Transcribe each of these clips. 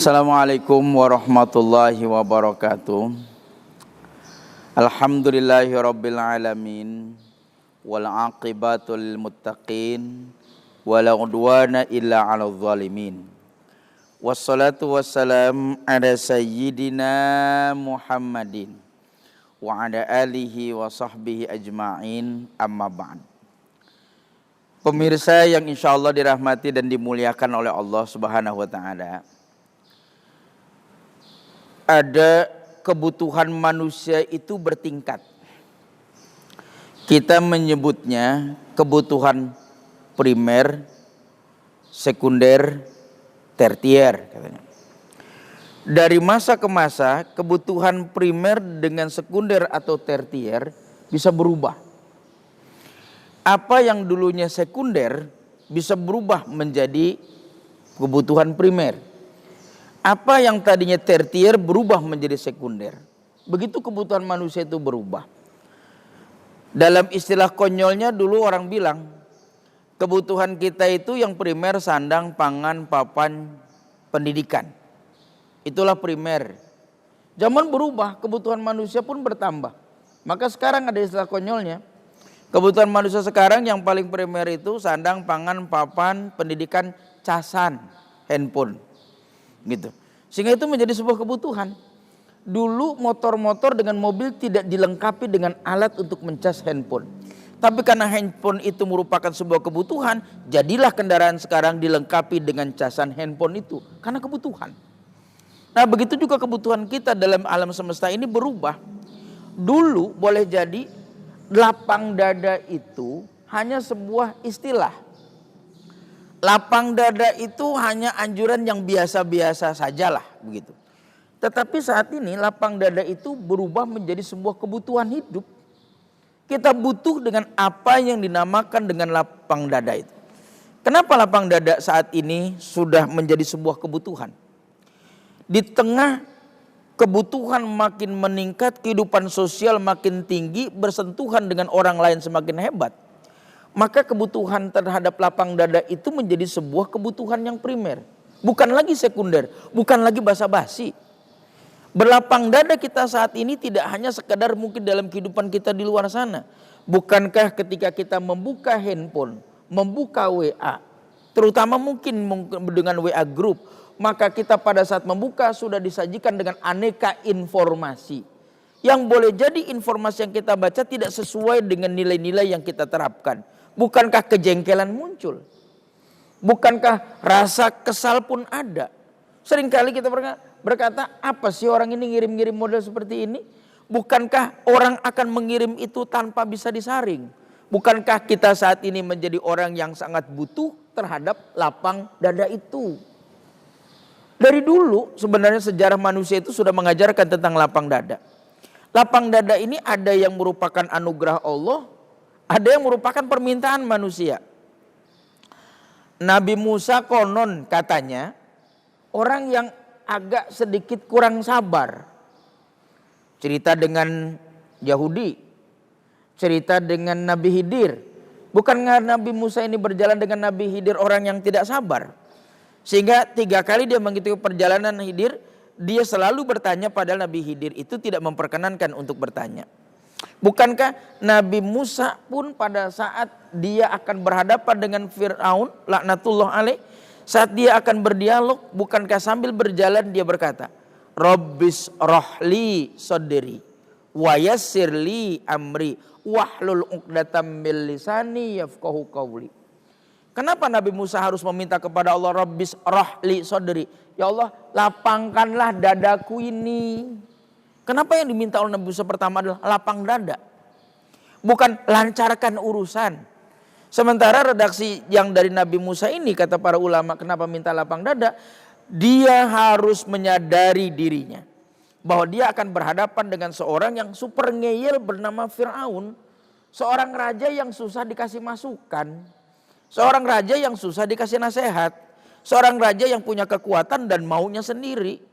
Assalamualaikum warahmatullahi wabarakatuh. Alhamdulillahi rabbil alamin. Wal aqibatu lil muttaqin. Wala udwana illa 'alal zalimin. Wassalatu wassalam ala sayyidina Muhammadin wa ala alihi wa sahbihi ajma'in, amma ba'd. Pemirsa yang insyaallah dirahmati dan dimuliakan oleh Allah Subhanahu wa taala. Ada kebutuhan manusia itu bertingkat. Kita menyebutnya kebutuhan primer, sekunder, tertier katanya. Dari masa ke masa, kebutuhan primer dengan sekunder atau tertier bisa berubah. Apa yang dulunya sekunder bisa berubah menjadi kebutuhan primer. Apa yang tadinya tertier berubah menjadi sekunder. Begitu kebutuhan manusia itu berubah. Dalam istilah konyolnya dulu orang bilang, kebutuhan kita itu yang primer sandang, pangan, papan, pendidikan. Itulah primer. Zaman berubah, kebutuhan manusia pun bertambah. Maka sekarang ada istilah konyolnya. Kebutuhan manusia sekarang yang paling primer itu sandang, pangan, papan, pendidikan, casan, handphone. Gitu. Sehingga itu menjadi sebuah kebutuhan. Dulu motor-motor dengan mobil tidak dilengkapi dengan alat untuk mencas handphone. Tapi karena handphone itu merupakan sebuah kebutuhan, jadilah kendaraan sekarang dilengkapi dengan casan handphone itu. Karena kebutuhan. Nah, begitu juga kebutuhan kita dalam alam semesta ini berubah. Dulu boleh jadi lapang dada itu hanya sebuah istilah. Lapang dada itu hanya anjuran yang biasa-biasa sajalah begitu. Tetapi saat ini lapang dada itu berubah menjadi sebuah kebutuhan hidup. Kita butuh dengan apa yang dinamakan dengan lapang dada itu. Kenapa lapang dada saat ini sudah menjadi sebuah kebutuhan? Di tengah kebutuhan makin meningkat, kehidupan sosial makin tinggi, bersentuhan dengan orang lain semakin hebat. Maka kebutuhan terhadap lapang dada itu menjadi sebuah kebutuhan yang primer. Bukan lagi sekunder, bukan lagi basa-basi. Berlapang dada kita saat ini tidak hanya sekadar mungkin dalam kehidupan kita di luar sana. Bukankah ketika kita membuka handphone, membuka WA, terutama mungkin dengan WA group, maka kita pada saat membuka sudah disajikan dengan aneka informasi. Yang boleh jadi informasi yang kita baca tidak sesuai dengan nilai-nilai yang kita terapkan. Bukankah kejengkelan muncul? Bukankah rasa kesal pun ada? Seringkali kita berkata, apa sih orang ini ngirim-ngirim model seperti ini? Bukankah orang akan mengirim itu tanpa bisa disaring? Bukankah kita saat ini menjadi orang yang sangat butuh terhadap lapang dada itu? Dari dulu sebenarnya sejarah manusia itu sudah mengajarkan tentang lapang dada. Lapang dada ini ada yang merupakan anugerah Allah, ada yang merupakan permintaan manusia. Nabi Musa konon katanya orang yang agak sedikit kurang sabar. Cerita dengan Yahudi, cerita dengan Nabi Khidir. Bukankah Nabi Musa ini berjalan dengan Nabi Khidir orang yang tidak sabar? Sehingga 3 kali dia mengikuti perjalanan Khidir, dia selalu bertanya, padahal Nabi Khidir itu tidak memperkenankan untuk bertanya. Bukankah Nabi Musa pun pada saat dia akan berhadapan dengan Fir'aun, laknatullah alaih, saat dia akan berdialog, bukankah sambil berjalan dia berkata, Rabbis rohli sodri, wa yassirli amri, wahlul uqdatam min lisani yafqahu qawli. Kenapa Nabi Musa harus meminta kepada Allah, Rabbis rohli sodri, ya Allah lapangkanlah dadaku ini. Kenapa yang diminta oleh Nabi Musa pertama adalah lapang dada, bukan lancarkan urusan. Sementara redaksi yang dari Nabi Musa ini, kata para ulama, kenapa minta lapang dada? Dia harus menyadari dirinya bahwa dia akan berhadapan dengan seorang yang super ngeyel bernama Fir'aun. Seorang raja yang susah dikasih masukan, seorang raja yang susah dikasih nasihat, seorang raja yang punya kekuatan dan maunya sendiri.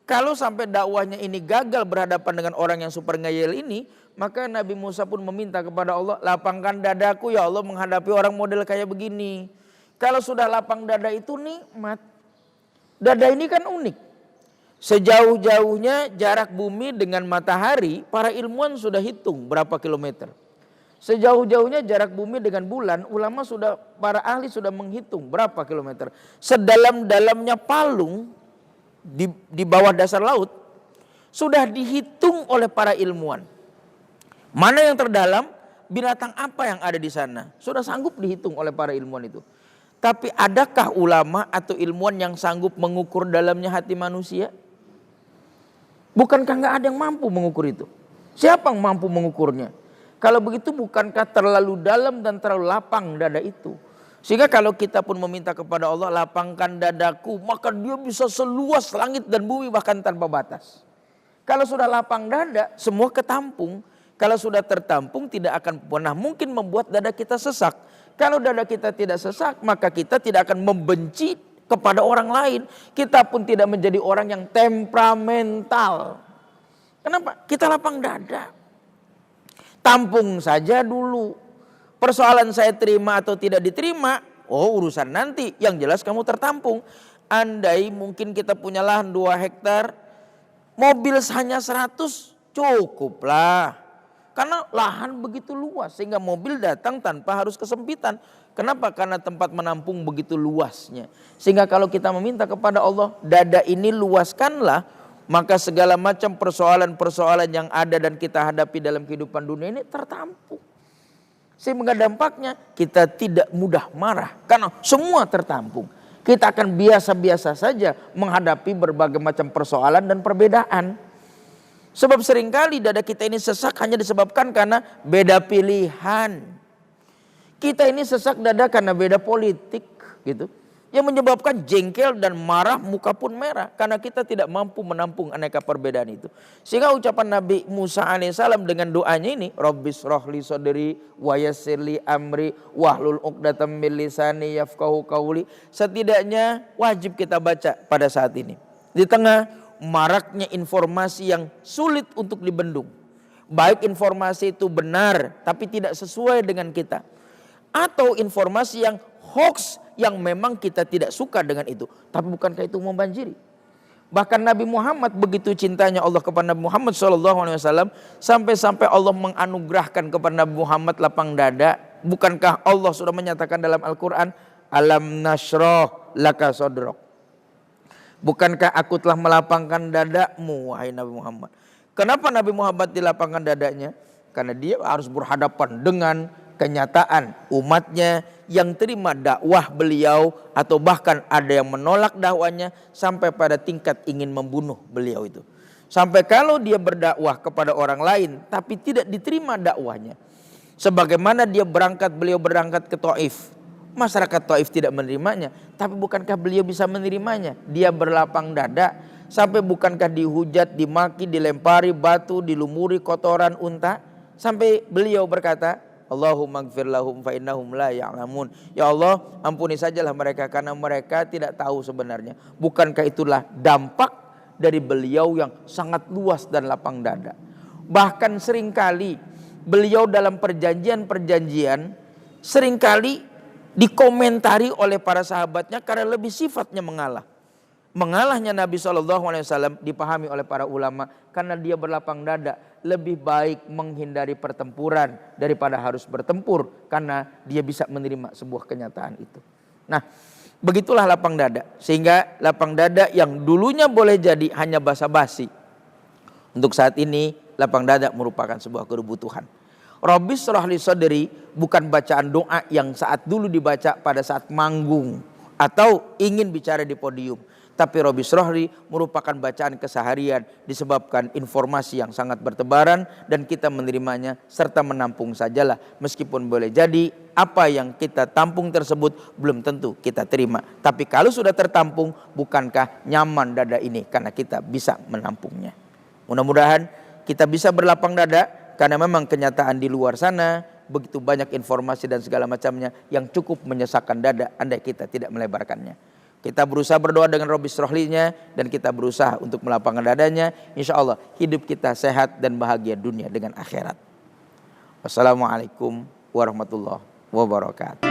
Kalau sampai dakwahnya ini gagal berhadapan dengan orang yang super ngeyel ini, maka Nabi Musa pun meminta kepada Allah, lapangkan dadaku ya Allah menghadapi orang model kayak begini. Kalau sudah lapang dada itu nikmat. Dada ini kan unik. Sejauh-jauhnya jarak bumi dengan matahari, para ilmuwan sudah hitung berapa kilometer. Sejauh-jauhnya jarak bumi dengan bulan, para ahli sudah menghitung berapa kilometer. Sedalam-dalamnya palung di bawah dasar laut sudah dihitung oleh para ilmuwan. Mana yang terdalam, binatang apa yang ada di sana, sudah sanggup dihitung oleh para ilmuwan itu. Tapi adakah ulama atau ilmuwan yang sanggup mengukur dalamnya hati manusia? Bukankah nggak ada yang mampu mengukur itu? Siapa yang mampu mengukurnya? Kalau begitu bukankah terlalu dalam dan terlalu lapang dada itu? Sehingga kalau kita pun meminta kepada Allah, lapangkan dadaku, maka dia bisa seluas langit dan bumi bahkan tanpa batas. Kalau sudah lapang dada, semua ketampung. Kalau sudah tertampung, tidak akan pernah mungkin membuat dada kita sesak. Kalau dada kita tidak sesak, maka kita tidak akan membenci kepada orang lain. Kita pun tidak menjadi orang yang temperamental. Kenapa? Kita lapang dada. Tampung saja dulu. Persoalan saya terima atau tidak diterima, urusan nanti. Yang jelas kamu tertampung. Andai mungkin kita punya lahan 2 hektar, mobil hanya 100, cukuplah. Karena lahan begitu luas sehingga mobil datang tanpa harus kesempitan. Kenapa? Karena tempat menampung begitu luasnya. Sehingga kalau kita meminta kepada Allah, dada ini luaskanlah, maka segala macam persoalan-persoalan yang ada dan kita hadapi dalam kehidupan dunia ini tertampung. Sehingga dampaknya kita tidak mudah marah karena semua tertampung. Kita akan biasa-biasa saja menghadapi berbagai macam persoalan dan perbedaan. Sebab seringkali dada kita ini sesak hanya disebabkan karena beda pilihan. Kita ini sesak dada karena beda politik gitu. Yang menyebabkan jengkel dan marah, muka pun merah. Karena kita tidak mampu menampung aneka perbedaan itu. Sehingga ucapan Nabi Musa alaihissalam dengan doanya ini, Rabbis rohli sodri wa yassirli amri wahlul uqdatam min lisani yafqahu qawli. Setidaknya wajib kita baca pada saat ini. Di tengah maraknya informasi yang sulit untuk dibendung. Baik informasi itu benar tapi tidak sesuai dengan kita. Atau informasi yang hoax yang memang kita tidak suka dengan itu. Tapi bukankah itu membanjiri? Bahkan Nabi Muhammad begitu cintanya Allah kepada Nabi Muhammad SAW. Sampai-sampai Allah menganugerahkan kepada Nabi Muhammad lapang dada. Bukankah Allah sudah menyatakan dalam Al-Quran, Alam nasroh laka sodrok. Bukankah aku telah melapangkan dadamu, wahai Nabi Muhammad. Kenapa Nabi Muhammad dilapangkan dadanya? Karena dia harus berhadapan dengan kenyataan umatnya yang terima dakwah beliau atau bahkan ada yang menolak dakwanya sampai pada tingkat ingin membunuh beliau itu. Sampai kalau dia berdakwah kepada orang lain tapi tidak diterima dakwahnya. Sebagaimana beliau berangkat ke Taif. Masyarakat Taif tidak menerimanya, tapi bukankah beliau bisa menerimanya? Dia berlapang dada sampai bukankah dihujat, dimaki, dilempari batu, dilumuri kotoran unta, sampai beliau berkata, Allahumma gfir lahum fa innahum la ya'lamun. Ya Allah, ampuni sajalah mereka karena mereka tidak tahu sebenarnya. Bukankah itulah dampak dari beliau yang sangat luas dan lapang dada. Bahkan seringkali beliau dalam perjanjian-perjanjian seringkali dikomentari oleh para sahabatnya karena lebih sifatnya mengalah. Mengalahnya Nabi SAW dipahami oleh para ulama karena dia berlapang dada. Lebih baik menghindari pertempuran daripada harus bertempur karena dia bisa menerima sebuah kenyataan itu. Nah, begitulah lapang dada. Sehingga lapang dada yang dulunya boleh jadi hanya basa-basi, untuk saat ini lapang dada merupakan sebuah kebutuhan. Rabbis rohli sodri bukan bacaan doa yang saat dulu dibaca pada saat manggung atau ingin bicara di podium. Tapi Rabbis rohli merupakan bacaan keseharian disebabkan informasi yang sangat bertebaran dan kita menerimanya serta menampung sajalah. Meskipun boleh jadi apa yang kita tampung tersebut belum tentu kita terima. Tapi kalau sudah tertampung, bukankah nyaman dada ini karena kita bisa menampungnya. Mudah-mudahan kita bisa berlapang dada. Karena memang kenyataan di luar sana begitu banyak informasi dan segala macamnya yang cukup menyesakkan dada andai kita tidak melebarkannya. Kita berusaha berdoa dengan Rabbis rohlinya dan kita berusaha untuk melapangkan dadanya. Insya Allah hidup kita sehat dan bahagia dunia dengan akhirat. Wassalamualaikum warahmatullahi wabarakatuh.